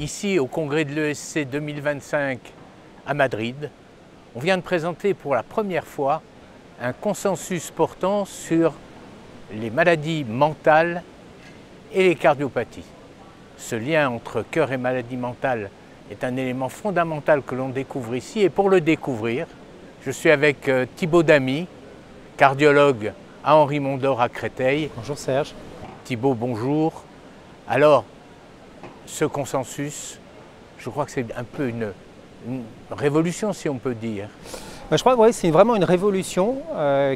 ici au congrès de l'ESC 2025 à Madrid. On vient de présenter pour la première fois un consensus portant sur les maladies mentales et les cardiopathies. Ce lien entre cœur et maladie mentale est un élément fondamental que l'on découvre ici. Et pour le découvrir, je suis avec Thibaut Damy, cardiologue à Henri Mondor à Créteil. Bonjour Serge. Thibaut, bonjour. Alors, ce consensus, je crois que c'est un peu une révolution, si on peut dire. Je crois que oui, c'est vraiment une révolution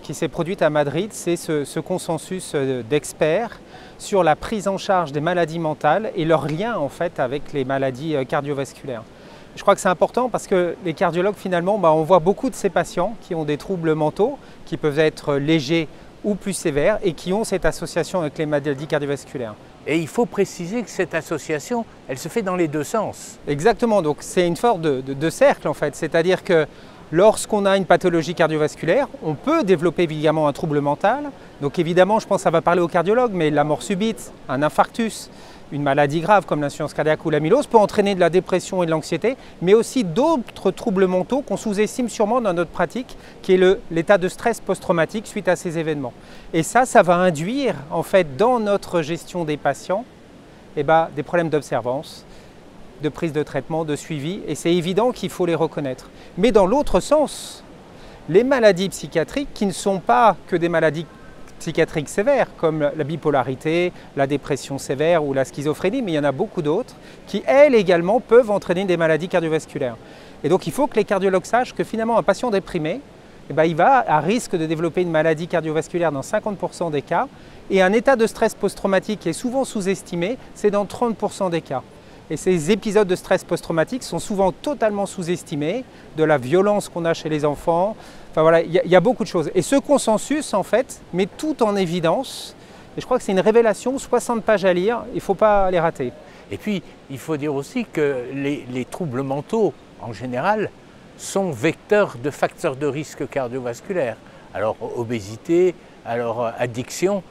qui s'est produite à Madrid. C'est ce consensus d'experts sur la prise en charge des maladies mentales et leur lien en fait avec les maladies cardiovasculaires. Je crois que c'est important parce que les cardiologues finalement, on voit beaucoup de ces patients qui ont des troubles mentaux qui peuvent être légers ou plus sévères et qui ont cette association avec les maladies cardiovasculaires. Et il faut préciser que cette association, elle se fait dans les deux sens. Exactement, donc c'est une forme de cercle en fait, c'est-à-dire que lorsqu'on a une pathologie cardiovasculaire, on peut développer évidemment un trouble mental. Donc évidemment, je pense que ça va parler aux cardiologues, mais la mort subite, un infarctus, une maladie grave comme l'insuffisance cardiaque ou l'amylose peut entraîner de la dépression et de l'anxiété, mais aussi d'autres troubles mentaux qu'on sous-estime sûrement dans notre pratique, qui est l'état de stress post-traumatique suite à ces événements. Et ça va induire en fait dans notre gestion des patients des problèmes d'observance, de prise de traitement, de suivi, et c'est évident qu'il faut les reconnaître. Mais dans l'autre sens, les maladies psychiatriques qui ne sont pas que des maladies psychiatriques sévères, comme la bipolarité, la dépression sévère ou la schizophrénie, mais il y en a beaucoup d'autres, qui elles également peuvent entraîner des maladies cardiovasculaires. Et donc il faut que les cardiologues sachent que finalement un patient déprimé, il va à risque de développer une maladie cardiovasculaire dans 50% des cas, et un état de stress post-traumatique qui est souvent sous-estimé, c'est dans 30% des cas. Et ces épisodes de stress post-traumatique sont souvent totalement sous-estimés, de la violence qu'on a chez les enfants. Enfin voilà, il y a beaucoup de choses. Et ce consensus, en fait, met tout en évidence. Et je crois que c'est une révélation, 60 pages à lire, il ne faut pas les rater. Et puis, il faut dire aussi que les troubles mentaux, en général, sont vecteurs de facteurs de risque cardiovasculaire. Alors, obésité, alors addiction.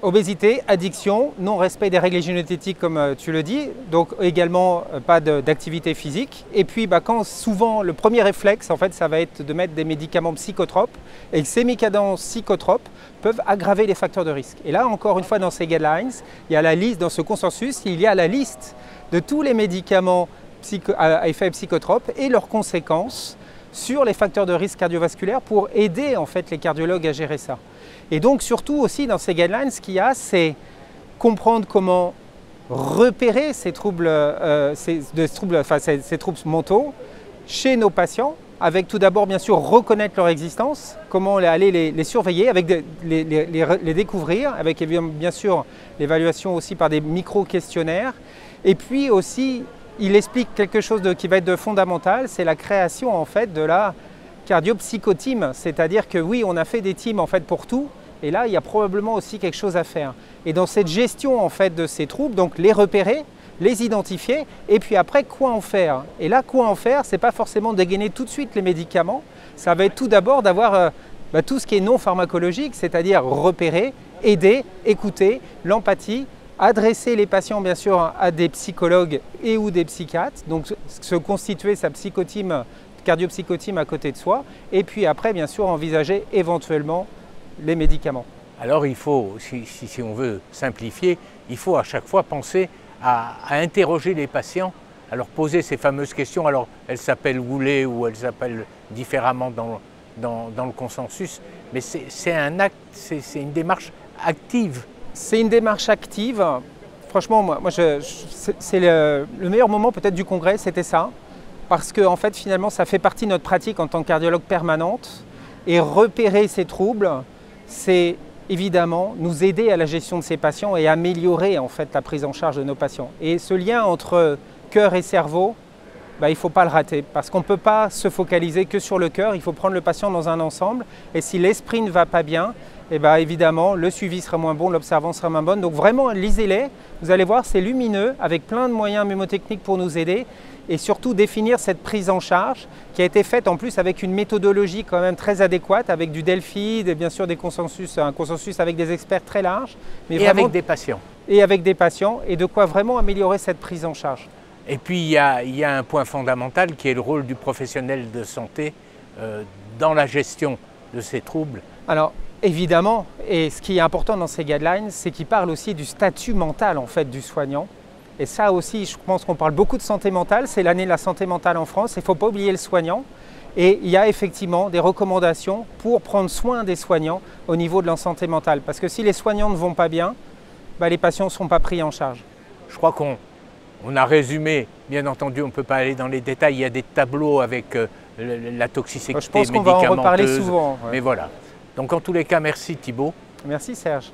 Obésité, addiction, non-respect des règles hygiéno-diététiques comme tu le dis, donc également pas d'activité physique. Et puis quand souvent le premier réflexe en fait ça va être de mettre des médicaments psychotropes et que ces médicaments psychotropes peuvent aggraver les facteurs de risque. Et là encore une fois dans ces guidelines, il y a la liste, dans ce consensus, il y a la liste de tous les médicaments à effet psychotrope et leurs conséquences sur les facteurs de risque cardiovasculaire pour aider en fait les cardiologues à gérer ça. Et donc surtout aussi dans ces guidelines, ce qu'il y a, c'est comprendre comment repérer ces troubles mentaux chez nos patients, avec tout d'abord bien sûr reconnaître leur existence, comment aller les surveiller, avec les découvrir, avec bien sûr l'évaluation aussi par des micro-questionnaires. Et puis aussi, il explique quelque chose qui va être fondamental, c'est la création en fait de la cardiopsychoteam, c'est-à-dire que oui, on a fait des teams en fait pour tout, et là, il y a probablement aussi quelque chose à faire. Et dans cette gestion en fait de ces troubles, donc les repérer, les identifier, et puis après, quoi en faire? Et là, quoi en faire, c'est pas forcément dégainer tout de suite les médicaments, ça va être tout d'abord d'avoir tout ce qui est non pharmacologique, c'est-à-dire repérer, aider, écouter, l'empathie, adresser les patients bien sûr à des psychologues et ou des psychiatres, donc se constituer sa psychoteam, cardiopsychoteam à côté de soi, et puis après bien sûr envisager éventuellement les médicaments. Alors il faut, si on veut simplifier, il faut à chaque fois penser à interroger les patients, à leur poser ces fameuses questions. Alors elles s'appellent Goulet ou elles s'appellent différemment dans le consensus, mais c'est un acte, c'est une démarche active. C'est une démarche active. Franchement, c'est le meilleur moment peut-être du congrès, c'était ça. Parce que en fait, finalement, ça fait partie de notre pratique en tant que cardiologue permanente. Et repérer ces troubles, c'est évidemment nous aider à la gestion de ces patients et améliorer en fait la prise en charge de nos patients. Et ce lien entre cœur et cerveau, il ne faut pas le rater parce qu'on ne peut pas se focaliser que sur le cœur, il faut prendre le patient dans un ensemble. Et si l'esprit ne va pas bien, évidemment, le suivi sera moins bon, l'observance sera moins bonne. Donc vraiment, lisez-les, vous allez voir, c'est lumineux, avec plein de moyens mémotechniques pour nous aider. Et surtout définir cette prise en charge qui a été faite en plus avec une méthodologie quand même très adéquate, avec du Delphi, bien sûr un consensus avec des experts très larges. Mais et vraiment, avec des patients. Et avec des patients, et de quoi vraiment améliorer cette prise en charge. Et puis il y a un point fondamental qui est le rôle du professionnel de santé dans la gestion de ces troubles. Alors évidemment, et ce qui est important dans ces guidelines, c'est qu'ils parlent aussi du statut mental en fait du soignant. Et ça aussi, je pense qu'on parle beaucoup de santé mentale, c'est l'année de la santé mentale en France, il ne faut pas oublier le soignant. Et il y a effectivement des recommandations pour prendre soin des soignants au niveau de leur santé mentale. Parce que si les soignants ne vont pas bien, les patients ne sont pas pris en charge. Je crois qu'on a résumé, bien entendu, on ne peut pas aller dans les détails, il y a des tableaux avec la toxicité médicamenteuse. Je pense qu'on va en reparler souvent. Ouais. Mais voilà. Donc en tous les cas, merci Thibaut. Merci Serge.